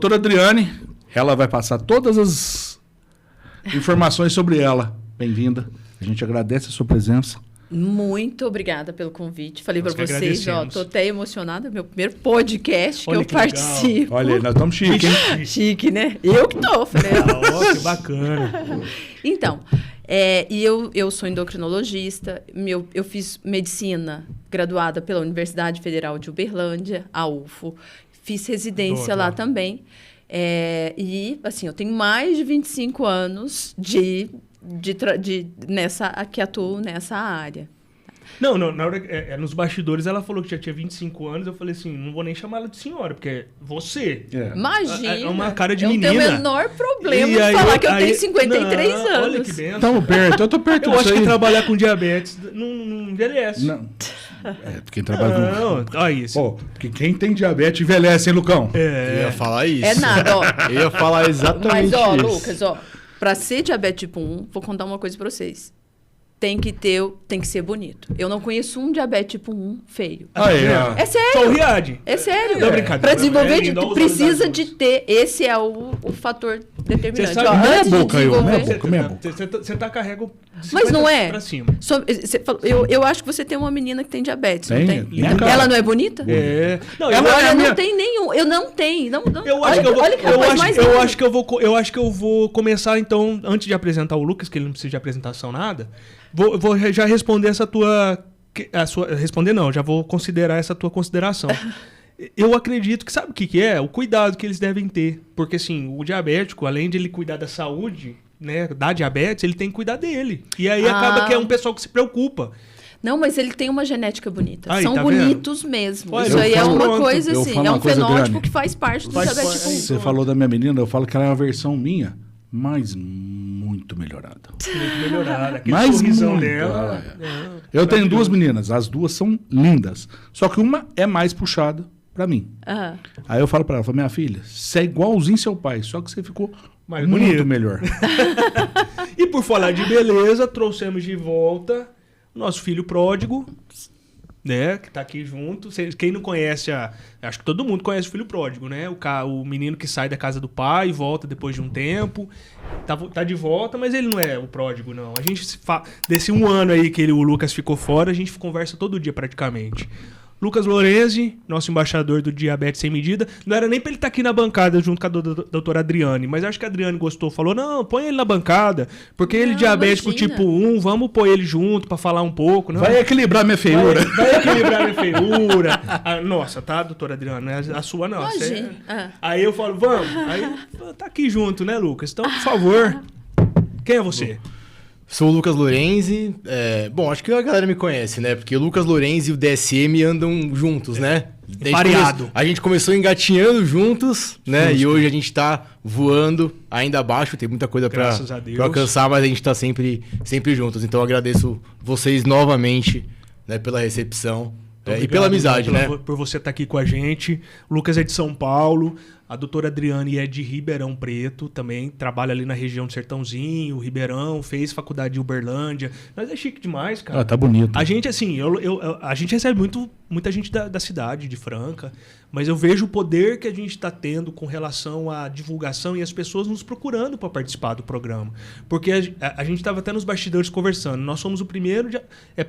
Doutora Adriane, ela vai passar todas as informações sobre ela. Bem-vinda. A gente agradece a sua presença. Muito obrigada pelo convite. Falei para vocês, tô até emocionada. Meu primeiro podcast que eu participo. Olha aí, nós estamos chique, hein? Chique, né? Eu que tô, falei. Que bacana. Então, eu sou endocrinologista. Eu fiz medicina graduada pela Universidade Federal de Uberlândia, a UFO. Fiz residência lá também. E, assim, eu tenho mais de 25 anos que atuo nessa área. Não, na hora, nos bastidores ela falou que já tinha 25 anos, eu falei assim, não vou nem chamar ela de senhora, porque é você. Imagina. É uma cara de menina. Eu não tenho o menor problema de falar que eu tenho 53 anos. Olha que benção. Estamos perto, eu tô perto Eu acho que trabalhar com diabetes não envelhece. Não. Porque trabalha com... Não, olha isso. Pô, porque quem tem diabetes envelhece, hein, Lucão? Eu ia falar isso. É nada, ó. Eu ia falar exatamente isso. Mas, Lucas, pra ser diabetes tipo 1, vou contar uma coisa pra vocês. Tem que ser bonito. Eu não conheço um diabetes tipo 1 feio. É sério. Só o Riad. É sério. Não, brincadeira. Pra desenvolver, precisa de ter. Esse é o fator determinante. Você sabe, Antes de desenvolver... Você tá carrego de Mas não é. Pra cima. Eu acho que você tem uma menina que tem diabetes, não tem? Ela não é bonita? Não, Agora não tem nenhum. Eu não tenho. Eu acho que eu vou começar, então, antes de apresentar o Lucas, que ele não precisa de apresentação nada, vou já responder essa tua... responder não, já vou considerar essa tua consideração. Eu acredito que, sabe o que é? O cuidado que eles devem ter. Porque, assim, o diabético, além de ele cuidar da saúde, né, da diabetes, ele tem que cuidar dele. E aí acaba que é um pessoal que se preocupa. Não, mas ele tem uma genética bonita. Aí, São tá bonitos mesmo. Olha, isso aí é uma pronto. coisa assim. É um fenótipo que faz parte do diabetes tipo 1. Você falou da minha menina, eu falo que ela é uma versão minha, mas muito melhorada. Muito melhorada. Aquele Mais sorrisão muito, dela. Eu tenho duas meninas, as duas são lindas. Só que uma é mais puxada pra mim. Aí eu falo pra ela, minha filha, você é igualzinho seu pai, só que você ficou mais muito bonito. melhor. E por falar de beleza, trouxemos de volta o nosso filho pródigo, né, que tá aqui junto. Quem não conhece, acho que todo mundo conhece o filho pródigo, né? O menino que sai da casa do pai e volta depois de um tempo. Tá de volta, mas ele não é o pródigo, não. A gente, desse um ano aí que o Lucas ficou fora, a gente conversa todo dia praticamente. Lucas Lorenzi, nosso embaixador do Diabetes Sem Medida. Não era nem pra ele estar aqui na bancada junto com a doutora Adriane, mas acho que a Adriane gostou, falou, não, põe ele na bancada, porque ele é diabético tipo 1, vamos pôr ele junto pra falar um pouco. Não? Vai equilibrar minha feiura. Vai equilibrar minha feiura. Nossa, tá, doutora Adriane? A sua não. Aí eu falo, vamos. Aí tá aqui junto, né, Lucas? Então, por favor, quem é você? Sou o Lucas Lorenzi. Bom, acho que a galera me conhece, né? Porque o Lucas Lorenzi e o DSM andam juntos, né? Pareado. A gente começou engatinhando juntos, né? E hoje a gente tá voando ainda abaixo. Tem muita coisa pra alcançar, mas a gente tá sempre juntos. Então eu agradeço vocês novamente, né, pela recepção. E pela amizade, né? Por você estar aqui com a gente. O Lucas é de São Paulo. A doutora Adriane é de Ribeirão Preto, também trabalha ali na região do Sertãozinho, Ribeirão, fez faculdade de Uberlândia. Mas é chique demais, cara. Tá bonito. A gente, assim, a gente recebe muita gente da cidade, de Franca, mas eu vejo o poder que a gente está tendo com relação à divulgação e as pessoas nos procurando para participar do programa. Porque a gente estava até nos bastidores conversando. Nós somos o primeiro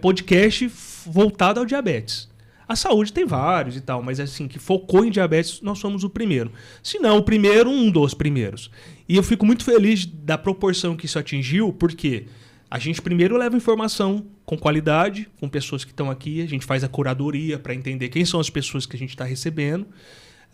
podcast voltado ao diabetes. A saúde tem vários e tal, mas assim, que focou em diabetes, nós somos o primeiro. Se não o primeiro, um dos primeiros. E eu fico muito feliz da proporção que isso atingiu, porque a gente primeiro leva informação com qualidade, com pessoas que estão aqui, a gente faz a curadoria para entender quem são as pessoas que a gente está recebendo.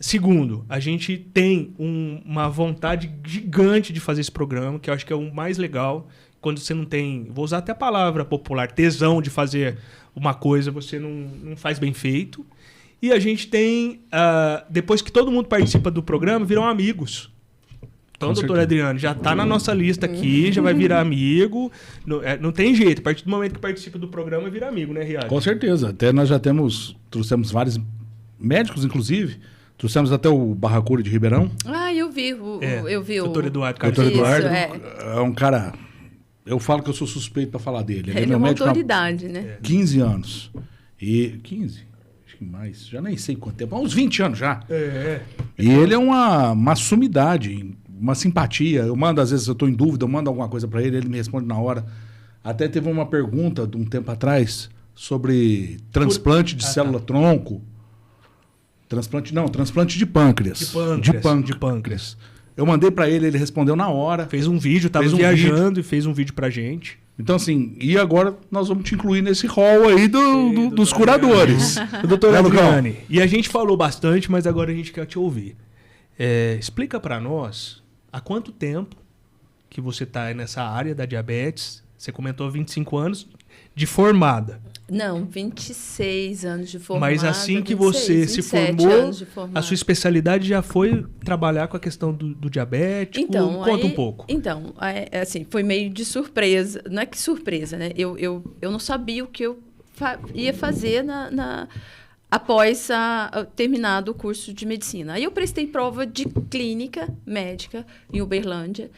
Segundo, a gente tem uma vontade gigante de fazer esse programa, que eu acho que é o mais legal, quando você não tem, vou usar até a palavra popular, tesão de fazer uma coisa, você não faz bem feito. E a gente tem, depois que todo mundo participa do programa, viram amigos. Então, doutora Adriane, já está na nossa lista aqui, já vai virar amigo. Não tem jeito, a partir do momento que participa do programa, vira amigo, né, Riad? Com certeza. Até nós já trouxemos vários médicos, inclusive. Trouxemos até o Barracura de Ribeirão. Eu vi. Eu vi doutor Eduardo. Doutor Eduardo é um cara... Eu falo que eu sou suspeito para falar dele. Ele é uma autoridade, né? 15 anos. E 15? Acho que mais, já nem sei quanto tempo, há uns 20 anos já. E ele é uma sumidade, uma simpatia. Eu mando, às vezes eu estou em dúvida, eu mando alguma coisa para ele, ele me responde na hora. Até teve uma pergunta de um tempo atrás sobre transplante de célula-tronco. Transplante de pâncreas. De pâncreas. Eu mandei para ele, ele respondeu na hora. Fez um vídeo, tava viajando e fez um vídeo pra gente. Então, assim, e agora nós vamos te incluir nesse hall aí dos curadores. Doutor Adriane, e a gente falou bastante, mas agora a gente quer te ouvir. Explica para nós há quanto tempo que você está nessa área da diabetes. Você comentou 25 anos de formada. Não, 26 anos de formada. Mas assim que você se formou, a sua especialidade já foi trabalhar com a questão do diabético? Então, conta um pouco. Então, assim, foi meio de surpresa. Não é que surpresa, né? Eu não sabia o que eu ia fazer após terminado o curso de medicina. Aí eu prestei prova de clínica médica em Uberlândia.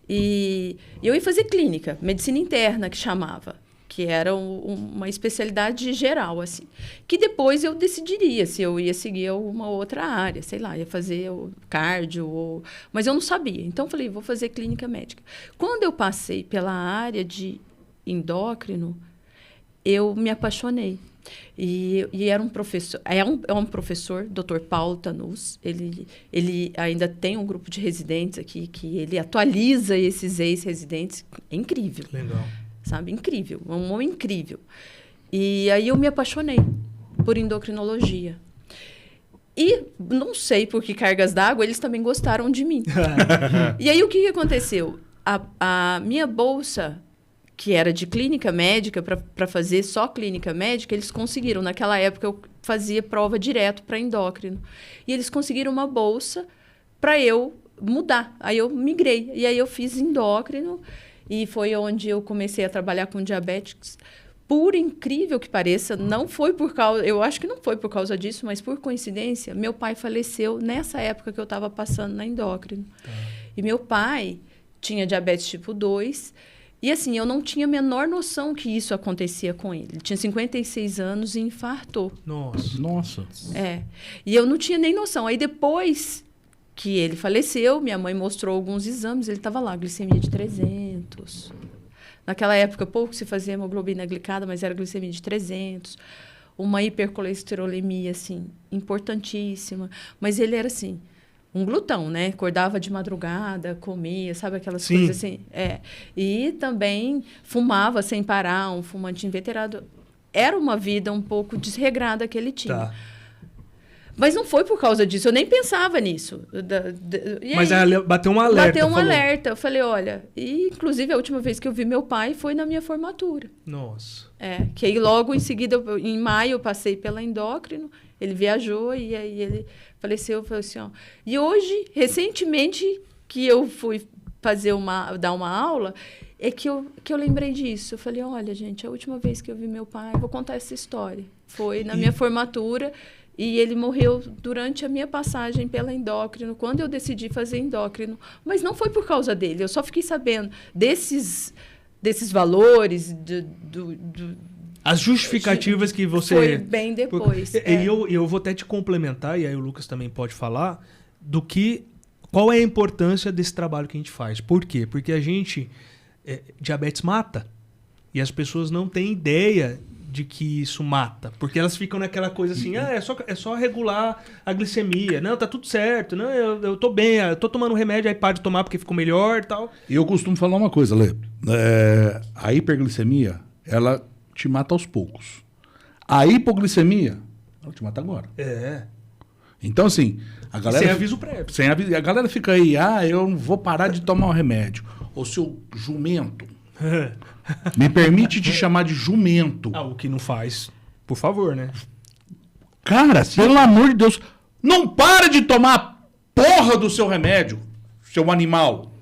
E eu ia fazer clínica, medicina interna, que chamava. Que era uma especialidade geral, assim. Que depois eu decidiria se eu ia seguir alguma outra área, sei lá, ia fazer cardio, mas eu não sabia. Então, falei, vou fazer clínica médica. Quando eu passei pela área de endócrino, eu me apaixonei. E era um professor, é um professor, Dr. Paulo Tanus. Ele ainda tem um grupo de residentes aqui, que ele atualiza esses ex-residentes. É incrível. Legal. Sabe? Incrível. Um homem incrível. E aí eu me apaixonei por endocrinologia. E não sei por que cargas d'água, eles também gostaram de mim. E aí o que aconteceu? A minha bolsa, que era de clínica médica, para fazer só clínica médica, eles conseguiram. Naquela época eu fazia prova direto para endócrino. E eles conseguiram uma bolsa para eu mudar. Aí eu migrei. E aí eu fiz endócrino. E foi onde eu comecei a trabalhar com diabéticos. Por incrível que pareça, não foi por causa... Eu acho que não foi por causa disso, mas por coincidência, meu pai faleceu nessa época que eu estava passando na endócrino. E meu pai tinha diabetes tipo 2. E assim, eu não tinha a menor noção que isso acontecia com ele. Ele tinha 56 anos e infartou. Nossa. E eu não tinha nem noção. Aí depois que ele faleceu, minha mãe mostrou alguns exames, ele estava lá, glicemia de 300. Naquela época, pouco se fazia hemoglobina glicada, mas era glicemia de 300. Uma hipercolesterolemia, assim, importantíssima. Mas ele era, assim, um glutão, né? Acordava de madrugada, comia, sabe aquelas coisas assim? E também fumava sem parar, um fumante inveterado. Era uma vida um pouco desregrada que ele tinha. Mas não foi por causa disso, eu nem pensava nisso. Mas aí, bateu um alerta. Bateu um alerta. Eu falei, olha... E, inclusive, a última vez que eu vi meu pai foi na minha formatura. Nossa. Que aí logo em seguida, em maio, eu passei pela endócrino. Ele viajou e aí ele faleceu. Eu falei assim, ó... E hoje, recentemente, que eu fui dar uma aula, é que eu lembrei disso. Eu falei, olha, gente, a última vez que eu vi meu pai, eu vou contar essa história. Foi na minha formatura... E ele morreu durante a minha passagem pela endócrino, quando eu decidi fazer endócrino. Mas não foi por causa dele, eu só fiquei sabendo desses valores, as justificativas que você... Foi bem depois. E eu vou até te complementar, e aí o Lucas também pode falar, qual é a importância desse trabalho que a gente faz. Por quê? Porque a gente... diabetes mata. E as pessoas não têm ideia de que isso mata. Porque elas ficam naquela coisa assim, é só regular a glicemia. Não, tá tudo certo. Não, eu tô bem, eu tô tomando remédio, aí para de tomar porque ficou melhor e tal. E eu costumo falar uma coisa, Lê. A hiperglicemia, ela te mata aos poucos. A hipoglicemia, ela te mata agora. Então, assim, a galera... Sem aviso prévio. A galera fica aí, eu não vou parar de tomar o remédio. Ô, seu jumento... Me permite te chamar de jumento. O que não faz, por favor, né? Cara, pelo amor de Deus, não para de tomar a porra do seu remédio, seu animal.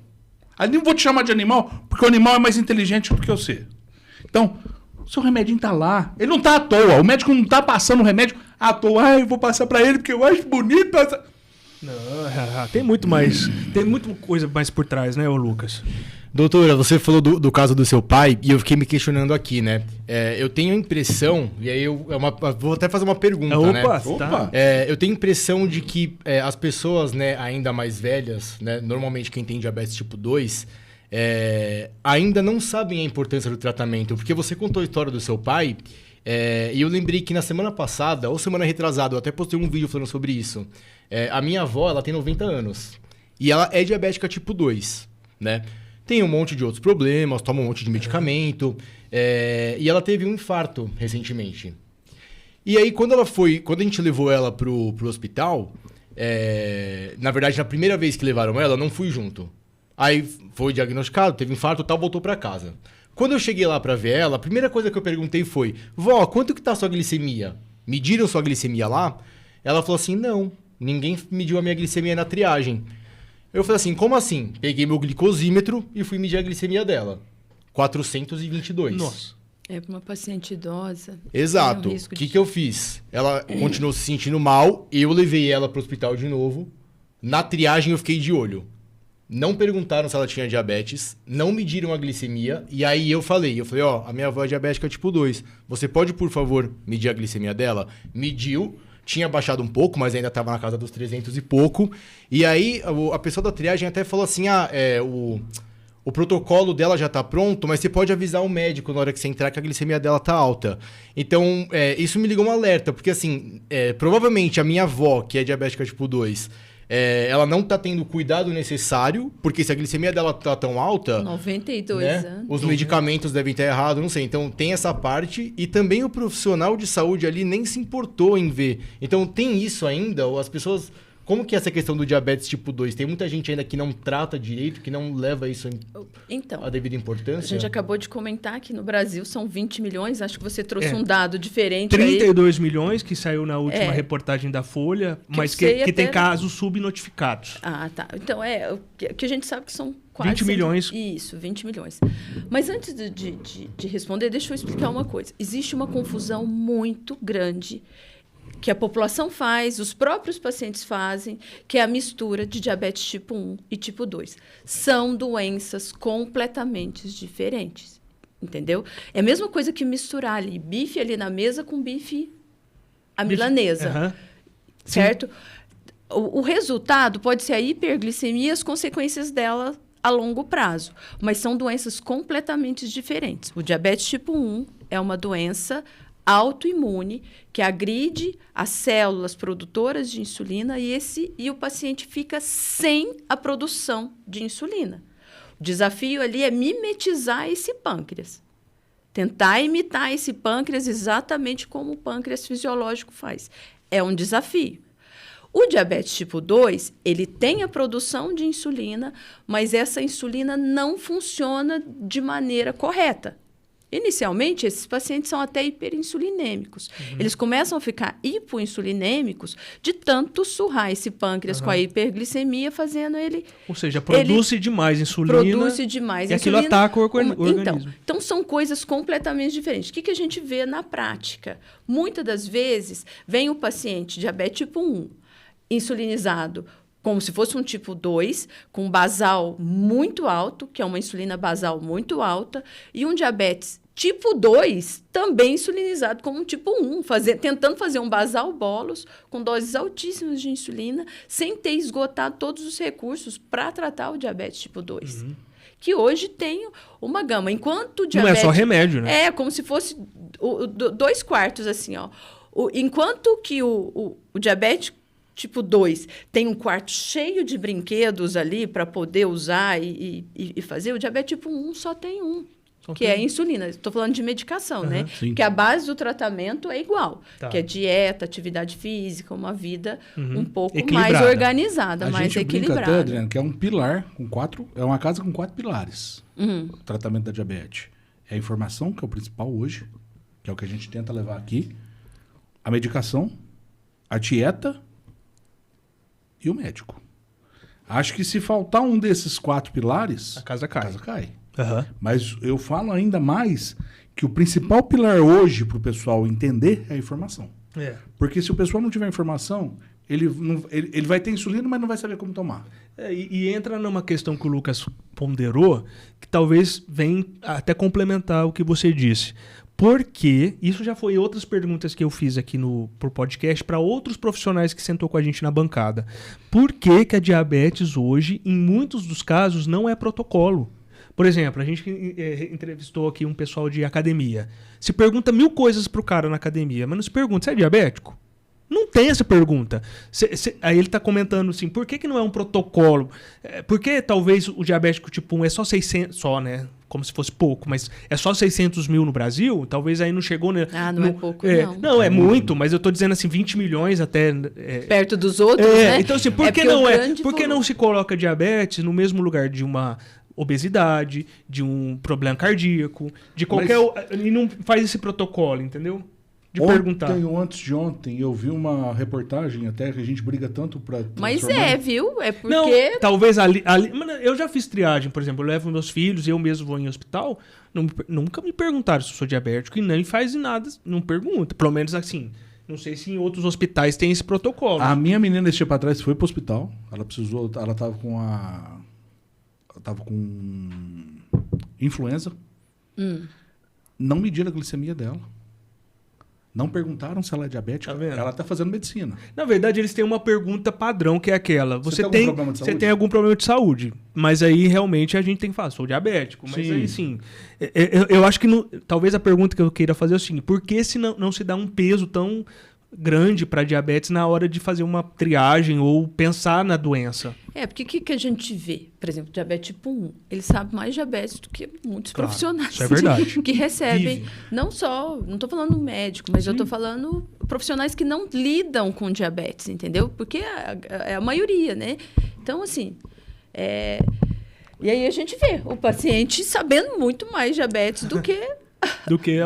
Aí não vou te chamar de animal, porque o animal é mais inteligente do que você. Então, o seu remedinho tá lá. Ele não tá à toa. O médico não tá passando o remédio à toa. Eu vou passar pra ele porque eu acho bonito. Não, tem muito mais. Tem muita coisa mais por trás, né, ô Lucas? Doutora, você falou do caso do seu pai e eu fiquei me questionando aqui, né? Eu tenho a impressão, e aí vou até fazer uma pergunta, né? Opa! Eu tenho a impressão de que as pessoas, né, ainda mais velhas, né, normalmente quem tem diabetes tipo 2, ainda não sabem a importância do tratamento. Porque você contou a história do seu pai e eu lembrei que na semana passada, ou semana retrasada, eu até postei um vídeo falando sobre isso. A minha avó, ela tem 90 anos e ela é diabética tipo 2, né? Tem um monte de outros problemas, toma um monte de medicamento. E ela teve um infarto recentemente. E aí, quando a gente levou ela pro hospital, na verdade, na primeira vez que levaram ela, eu não fui junto. Aí foi diagnosticado, teve infarto e tal, voltou pra casa. Quando eu cheguei lá pra ver ela, a primeira coisa que eu perguntei foi: vó, quanto que tá a sua glicemia? Mediram sua glicemia lá? Ela falou assim: não, ninguém mediu a minha glicemia na triagem. Eu falei assim, como assim? Peguei meu glicosímetro e fui medir a glicemia dela. 422. Nossa. Para uma paciente idosa. Exato. O que eu fiz? Ela continuou se sentindo mal, eu levei ela pro hospital de novo. Na triagem eu fiquei de olho. Não perguntaram se ela tinha diabetes, não mediram a glicemia, e aí eu falei, ó, a minha avó é diabética tipo 2. Você pode, por favor, medir a glicemia dela? Mediu. Tinha baixado um pouco, mas ainda estava na casa dos 300 e pouco. E aí, a pessoa da triagem até falou assim, o protocolo dela já está pronto, mas você pode avisar o médico na hora que você entrar que a glicemia dela está alta. Então, isso me ligou um alerta, porque assim, provavelmente a minha avó, que é diabética tipo 2, ela não está tendo o cuidado necessário, porque se a glicemia dela está tão alta... 92 anos. Os medicamentos devem estar errados, não sei. Então, tem essa parte. E também o profissional de saúde ali nem se importou em ver. Então, tem isso ainda. As pessoas... Como que é essa questão do diabetes tipo 2? Tem muita gente ainda que não trata direito, que não leva isso a devida importância? A gente acabou de comentar que no Brasil são 20 milhões. Acho que você trouxe um dado diferente 32 milhões, que saiu na última reportagem da Folha, mas que tem casos subnotificados. Ah, tá. Então, que a gente sabe que são quase... 20 milhões. Isso, 20 milhões. Mas antes de responder, deixa eu explicar uma coisa. Existe uma confusão muito grande que a população faz, os próprios pacientes fazem, que é a mistura de diabetes tipo 1 e tipo 2. São doenças completamente diferentes, entendeu? É a mesma coisa que misturar ali bife ali na mesa com bife à milanesa, certo? O resultado pode ser a hiperglicemia e as consequências dela a longo prazo, mas são doenças completamente diferentes. O diabetes tipo 1 é uma doença autoimune que agride as células produtoras de insulina e o paciente fica sem a produção de insulina. O desafio ali é mimetizar esse pâncreas. Tentar imitar esse pâncreas exatamente como o pâncreas fisiológico faz. É um desafio. O diabetes tipo 2, ele tem a produção de insulina, mas essa insulina não funciona de maneira correta. Inicialmente, esses pacientes são até hiperinsulinêmicos. Eles começam a ficar hipoinsulinêmicos de tanto surrar esse pâncreas com a hiperglicemia, fazendo ele... Ou seja, produz demais insulina. Produz demais insulina. E aquilo ataca o organismo. Então, são coisas completamente diferentes. O que a gente vê na prática? Muitas das vezes, vem o paciente diabetes tipo 1, insulinizado, como se fosse um tipo 2, com basal muito alto, que é uma insulina basal muito alta, e um diabetes tipo 2, também insulinizado como um tipo 1, tentando fazer um basal bolos com doses altíssimas de insulina, sem ter esgotado todos os recursos para tratar o diabetes tipo 2. Que hoje tem uma gama. Enquanto o diabetes... Não é só remédio, né? É, como se fosse 2 quartos, assim, ó. Enquanto que o diabetes tipo 2 tem um quarto cheio de brinquedos ali para poder usar e fazer, o diabetes tipo 1 só tem um, que é a insulina. Estou falando de medicação, né? Sim. Porque a base do tratamento é igual, Tá. que é dieta, atividade física, uma vida um pouco Equilibrada. mais organizada, A mais gente brinca equilibrada. até, Adriano, que é um pilar com 4... É uma casa com 4 pilares. O tratamento da diabetes. É a informação, que é o principal hoje, que é o que a gente tenta levar aqui. A medicação, a dieta e o médico. Acho que se faltar um desses 4 pilares... A casa cai. A casa cai. Uhum. Mas eu falo ainda mais que o principal pilar hoje para o pessoal entender é a informação. Porque se o pessoal não tiver informação, ele vai ter insulina, mas não vai saber como tomar. E entra numa questão que o Lucas ponderou, que talvez venha até complementar o que você disse. Porque, isso já foi outras perguntas que eu fiz aqui pro podcast para outros profissionais que sentou com a gente na bancada. Por que que a diabetes hoje, em muitos dos casos, não é protocolo? Por exemplo, a gente entrevistou aqui um pessoal de academia. Se pergunta 1000 coisas pro cara na academia, mas não se pergunta, você é diabético? Não tem essa pergunta. Aí ele está comentando assim, por que não é um protocolo? Por que talvez o diabético tipo 1 é só 600, só, né? Como se fosse pouco, mas é só 600 mil no Brasil? Talvez aí não chegou... Né, não é pouco, não. Não, é muito, mas eu estou dizendo assim, 20 milhões até... Perto dos outros, né? Então, assim, por que não se coloca diabetes no mesmo lugar de uma obesidade, de um problema cardíaco, de qualquer... E não faz esse protocolo, entendeu? De perguntar. Ontem ou antes de ontem, eu vi uma reportagem até que a gente briga tanto para... Mas viu? É porque... Não, talvez ali... Eu já fiz triagem, por exemplo, eu levo meus filhos, eu mesmo vou em hospital, nunca me perguntaram se eu sou diabético e nem faz nada, não pergunta. Pelo menos assim, não sei se em outros hospitais tem esse protocolo. A minha menina esse tempo atrás foi pro hospital, ela tava com influenza, não mediram a glicemia dela. Não perguntaram se ela é diabética. Tá, ela está fazendo medicina. Na verdade, eles têm uma pergunta padrão, que é aquela. Você tem algum problema de saúde? Mas aí, realmente, a gente tem que falar, sou diabético. Mas aí, sim. Eu acho que talvez a pergunta que eu queira fazer é o seguinte, por que se não se dá um peso tão grande para diabetes na hora de fazer uma triagem ou pensar na doença? Porque o que a gente vê? Por exemplo, diabetes tipo 1, ele sabe mais diabetes do que muitos profissionais. Isso é verdade. Que recebem, não estou falando médico, mas eu estou falando profissionais que não lidam com diabetes, entendeu? Porque é a maioria, né? Então, assim, e aí a gente vê o paciente sabendo muito mais diabetes do que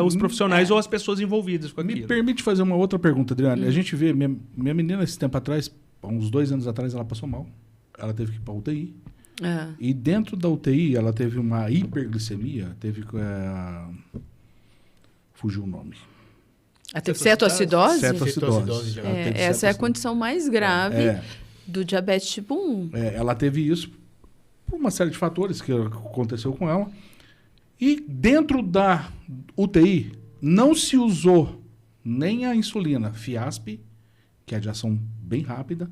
os profissionais ou as pessoas envolvidas com aquilo. Me permite fazer uma outra pergunta, Adriana. A gente vê, minha menina esse tempo atrás, há uns 2 anos atrás, ela passou mal. Ela teve que ir para a UTI. E dentro da UTI, ela teve uma hiperglicemia, fugiu o nome. Ela teve cetoacidose? Cetoacidose. Essa é a condição mais grave do diabetes tipo 1. Ela teve isso por uma série de fatores que aconteceu com ela. E dentro da UTI, não se usou nem a insulina Fiasp, que é de ação bem rápida,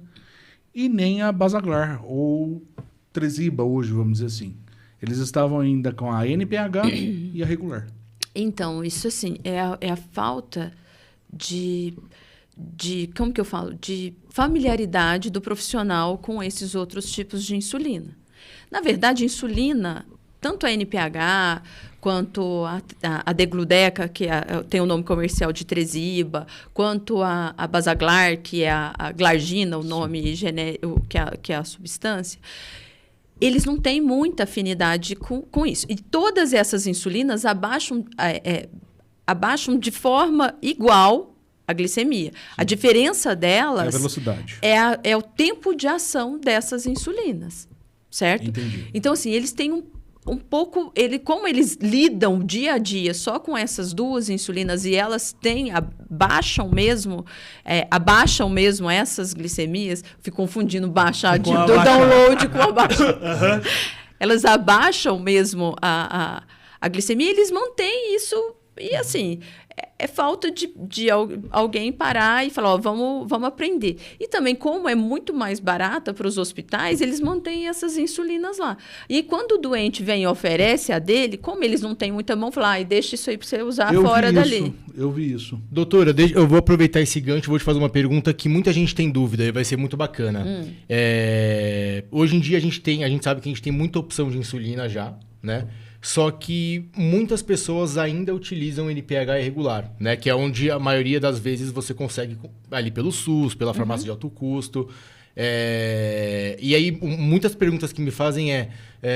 e nem a Basaglar, ou Tresiba hoje, vamos dizer assim. Eles estavam ainda com a NPH e a regular. Então, isso assim, é a falta de como que eu falo? De familiaridade do profissional com esses outros tipos de insulina. Na verdade, a insulina... Tanto a NPH, quanto a Degludeca, que tem o nome comercial de Tresiba, quanto a Basaglar, que é a glargina, o nome genérico, que é a substância, eles não têm muita afinidade com isso. E todas essas insulinas abaixam de forma igual a glicemia. Sim. A diferença delas é a velocidade. É o tempo de ação dessas insulinas, certo? Entendi. Então, assim, eles têm um pouco, como eles lidam dia a dia só com essas 2 insulinas e elas abaixam mesmo essas glicemias, fico confundindo baixar do download com abaixar. Elas abaixam mesmo a glicemia e eles mantêm isso. E assim, é falta de alguém parar e falar, vamos aprender. E também, como é muito mais barata para os hospitais, eles mantêm essas insulinas lá. E quando o doente vem e oferece a dele, como eles não têm muita mão, fala, deixa isso aí para você usar fora dali. Eu vi isso. Doutora, eu vou aproveitar esse gancho e vou te fazer uma pergunta que muita gente tem dúvida e vai ser muito bacana. Hoje em dia a gente sabe que a gente tem muita opção de insulina já, né? Só que muitas pessoas ainda utilizam NPH irregular, né? Que é onde a maioria das vezes você consegue ali pelo SUS, pela farmácia de alto custo. E aí, muitas perguntas que me fazem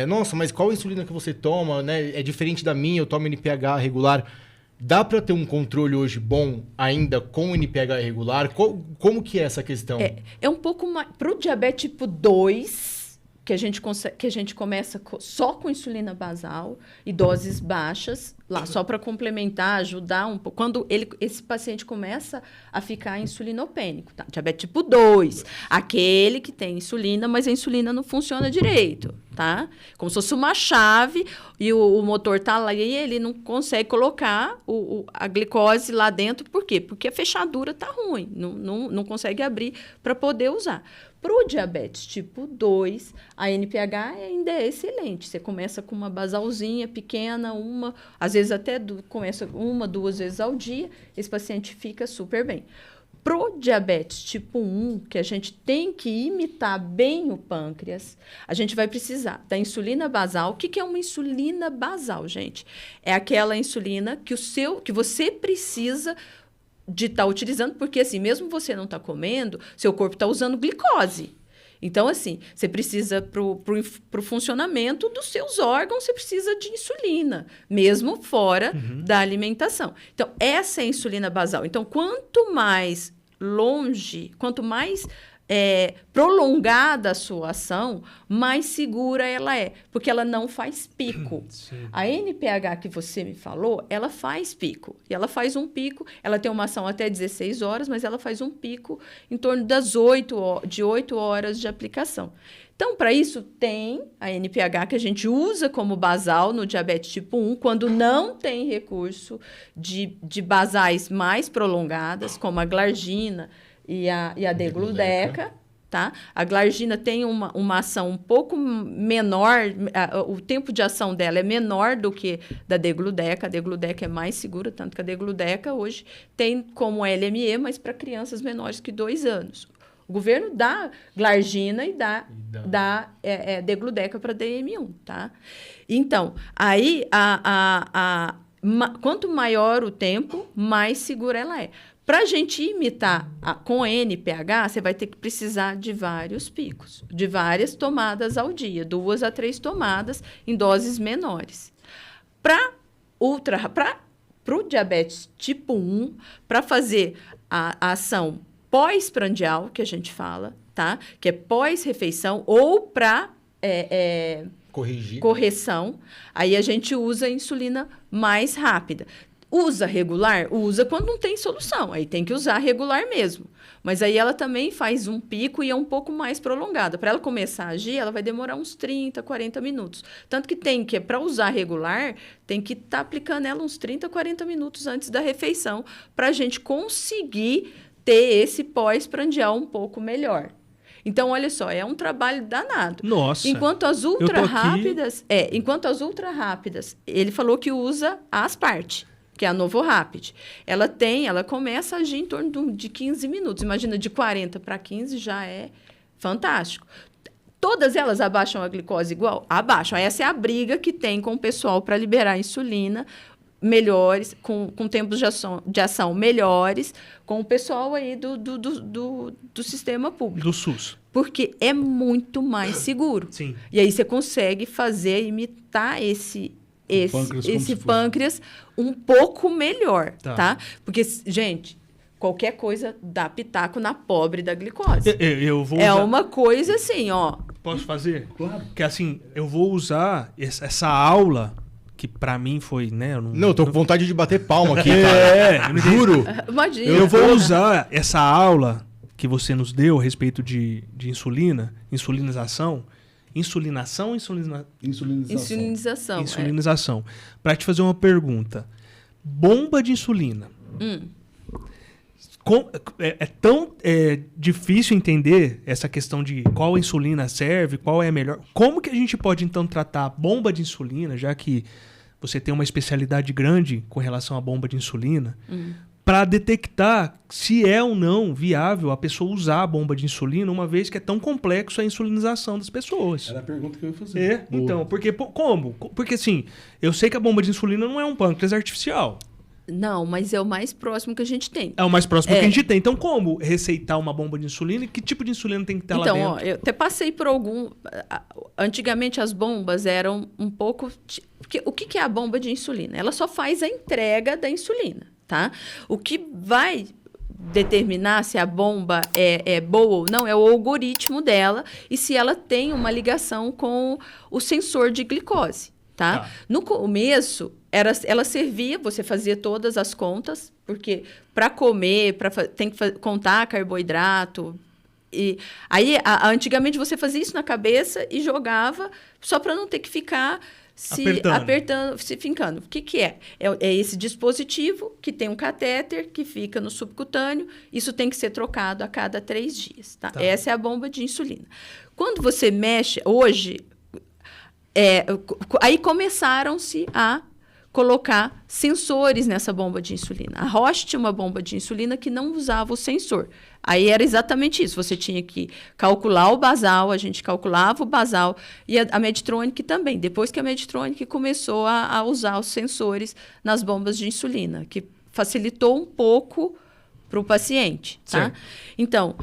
nossa, mas qual insulina que você toma? Né? É diferente da minha, eu tomo NPH regular. Dá para ter um controle hoje bom ainda com NPH irregular? Como que é essa questão? É um pouco mais... Para o diabetes tipo 2... Que a gente começa só com insulina basal e doses baixas, lá só para complementar, ajudar um pouco. Quando esse paciente começa a ficar insulinopênico, tá? Diabetes tipo 2, aquele que tem insulina, mas a insulina não funciona direito, tá? Como se fosse uma chave e o motor tá lá e ele não consegue colocar a glicose lá dentro. Por quê? Porque a fechadura tá ruim, não consegue abrir para poder usar. Para o diabetes tipo 2, a NPH ainda é excelente. Você começa com uma basalzinha pequena, às vezes até começa 1, 2 vezes ao dia, esse paciente fica super bem. Para o diabetes tipo 1, que a gente tem que imitar bem o pâncreas, a gente vai precisar da insulina basal. O que é uma insulina basal, gente? É aquela insulina que você precisa de estar utilizando, porque assim, mesmo você não está comendo, seu corpo está usando glicose. Então, assim, você precisa, para o funcionamento dos seus órgãos, você precisa de insulina, mesmo fora da alimentação. Então, essa é a insulina basal. Então, quanto mais prolongada a sua ação, mais segura ela é, porque ela não faz pico. Sim. A NPH que você me falou, ela faz pico. E ela faz um pico, ela tem uma ação até 16 horas, mas ela faz um pico em torno de 8 horas de aplicação. Então, para isso, tem a NPH que a gente usa como basal no diabetes tipo 1, quando não tem recurso de basais mais prolongadas, como a glargina e a degludeca, tá? A glargina tem uma ação um pouco menor, o tempo de ação dela é menor do que da degludeca. A degludeca é mais segura, tanto que a degludeca hoje tem como LME, mas para crianças menores que 2 anos. O governo dá glargina e dá degludeca para DM1, tá? Então, aí, quanto maior o tempo, mais segura ela é. Para a gente imitar com NPH, você vai ter que precisar de vários picos, de várias tomadas ao dia, 2 a 3 tomadas em doses menores. Para o diabetes tipo 1, para fazer a ação pós-prandial, que a gente fala, tá? Que é pós-refeição, ou para correção, aí a gente usa a insulina mais rápida. Usa regular? Usa quando não tem solução. Aí tem que usar regular mesmo. Mas aí ela também faz um pico e é um pouco mais prolongada. Para ela começar a agir, ela vai demorar uns 30, 40 minutos. Tanto que para usar regular, tem que estar aplicando ela uns 30, 40 minutos antes da refeição, para a gente conseguir ter esse pós-prandial um pouco melhor. Então, olha só, é um trabalho danado. Nossa. Enquanto as ultra rápidas, ele falou que usa a Asparte, que é a NovoRapid. Ela começa a agir em torno de 15 minutos. Imagina, de 40 para 15 já é fantástico. Todas elas abaixam a glicose igual? Abaixam. Essa é a briga que tem com o pessoal para liberar a insulina melhores, com tempos de ação melhores, com o pessoal aí do sistema público. Do SUS. Porque é muito mais seguro. Sim. E aí você consegue imitar esse pâncreas um pouco melhor, tá? Porque, gente, qualquer coisa dá pitaco na pobre da glicose. Eu vou usar... uma coisa assim, ó. Posso fazer? Claro. Que assim, eu vou usar essa aula, que pra mim foi, né? Eu tô com vontade de bater palma aqui, cara. Juro. Imagina. Eu vou usar essa aula que você nos deu a respeito de insulinização. Insulinização. Insulinização. Para te fazer uma pergunta. Bomba de insulina. É tão difícil entender essa questão de qual insulina serve, qual é a melhor. Como que a gente pode, então, tratar a bomba de insulina, já que você tem uma especialidade grande com relação à bomba de insulina, para detectar se é ou não viável a pessoa usar a bomba de insulina, uma vez que é tão complexo a insulinização das pessoas? Era a pergunta que eu ia fazer. Então, como? Porque, assim, eu sei que a bomba de insulina não é um pâncreas artificial. Não, mas é o mais próximo que a gente tem. É o mais próximo que a gente tem. Então, como receitar uma bomba de insulina e que tipo de insulina tem que estar lá dentro? Então, eu até passei por algum... Antigamente, as bombas eram um pouco... Porque o que é a bomba de insulina? Ela só faz a entrega da insulina, tá? O que vai determinar se a bomba é boa ou não é o algoritmo dela e se ela tem uma ligação com o sensor de glicose, tá? No começo... Ela servia, você fazia todas as contas, porque para comer, tem que contar carboidrato, E aí, antigamente, você fazia isso na cabeça e jogava só para não ter que ficar se fincando. O que é? É esse dispositivo que tem um catéter que fica no subcutâneo. Isso tem que ser trocado a cada 3 dias. Tá? Essa é a bomba de insulina. Quando você mexe, hoje, aí começaram-se a colocar sensores nessa bomba de insulina. A Roche tinha uma bomba de insulina que não usava o sensor. Aí era exatamente isso. Você tinha que calcular o basal, a gente calculava o basal, e a Medtronic também. Depois que a Medtronic começou a usar os sensores nas bombas de insulina, que facilitou um pouco para o paciente. Tá? Então,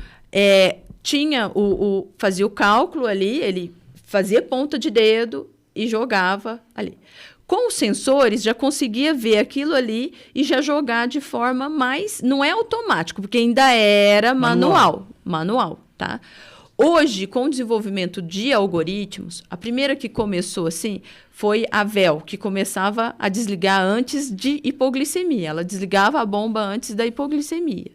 fazia o cálculo ali, ele fazia ponta de dedo e jogava ali. Com os sensores, já conseguia ver aquilo ali e já jogar de forma mais... Não é automático, porque ainda era manual, tá? Hoje, com o desenvolvimento de algoritmos, a primeira que começou assim foi a VEL, que começava a desligar antes de hipoglicemia. Ela desligava a bomba antes da hipoglicemia.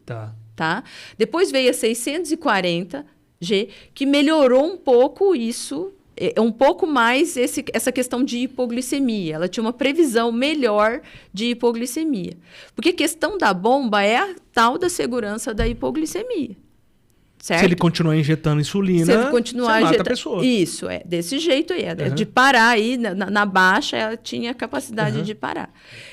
Tá? Depois veio a 640G, que melhorou um pouco isso... um pouco mais essa questão de hipoglicemia. Ela tinha uma previsão melhor de hipoglicemia. Porque a questão da bomba é a tal da segurança da hipoglicemia. Certo? Se ele continuar injetando insulina, se ele continuar mata a pessoa. Isso, desse jeito aí. De parar aí, na baixa, ela tinha a capacidade de parar.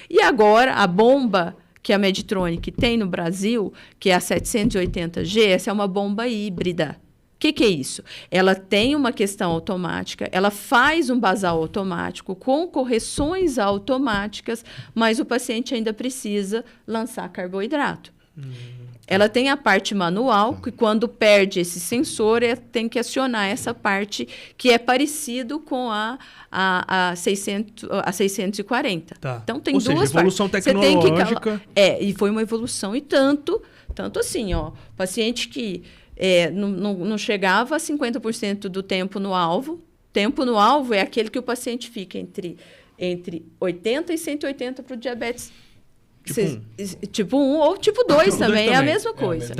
E agora, a bomba que a Medtronic tem no Brasil, que é a 780G, essa é uma bomba híbrida. O que é isso? Ela tem uma questão automática, ela faz um basal automático com correções automáticas, mas o paciente ainda precisa lançar carboidrato. Ela tem a parte manual, que quando perde esse sensor, tem que acionar essa parte que é parecido com a 640. Tá. Então, tem Ou duas seja, evolução partes. tecnológica. E foi uma evolução e tanto assim, paciente que não chegava a 50% do tempo no alvo. Tempo no alvo é aquele que o paciente fica entre 80 e 180 para o diabetes tipo 1 ou tipo 2 também. É a mesma coisa.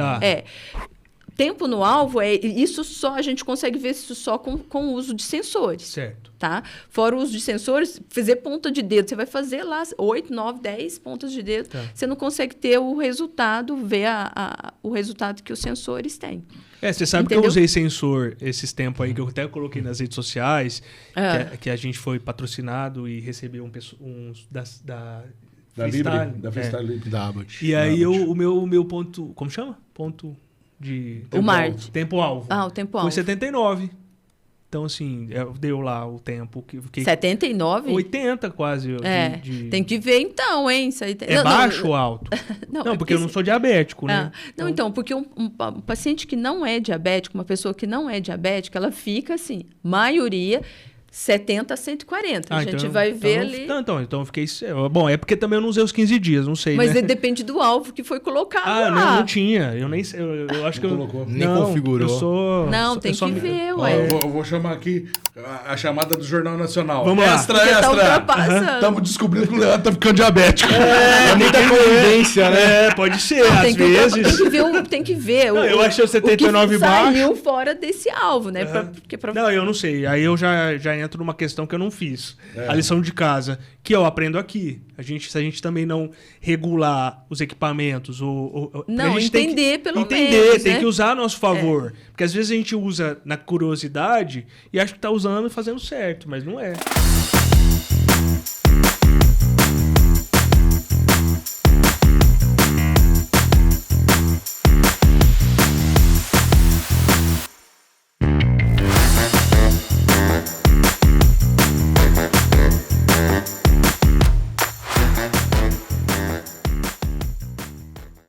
Tempo no alvo, isso só a gente consegue ver isso só com o uso de sensores. Certo. Tá? Fora o uso de sensores, fazer ponta de dedo. Você vai fazer lá 8, 9, 10 pontas de dedo. Tá. Você não consegue ter o resultado, ver o resultado que os sensores têm. Você sabe. Entendeu? Que eu usei sensor esses tempos aí, que eu até coloquei nas redes sociais, que a gente foi patrocinado e recebeu uns da Freestyle, da Freestyle Libre. Da Abbott. E aí o meu ponto... Como chama? Ponto de... Tempo-alvo. O tempo-alvo. Foi 79. Então, assim, deu lá o tempo. 79? 80 quase. Tem que ver então, hein? Isso aí baixo ou alto? Não, porque eu não sou diabético, né? Então, porque um paciente que não é diabético, uma pessoa que não é diabética, ela fica assim, maioria... 70 a 140. A gente vai ver ali. Então eu fiquei... Bom, é porque também eu não usei os 15 dias, não sei, mas né? depende do alvo que foi colocado lá. Não tinha. Eu nem sei. Eu acho que colocou. Nem configurou. Tem que ver, ué. Eu vou chamar aqui a chamada do Jornal Nacional. Vamos lá. Extra. Estamos descobrindo que o Leandro tá ficando diabético. É muita coincidência, né? Pode ser, às vezes. Tem que ver. Eu achei o 79 o que baixo. Saiu fora desse alvo, né? Não, eu não sei. Aí eu já entro numa questão que eu não fiz. A lição de casa, que eu aprendo aqui. Se a gente também não regular os equipamentos... Não, entender pelo menos. Entender, tem que usar a nosso favor. Porque às vezes a gente usa na curiosidade e acha que está usando e fazendo certo, mas não é.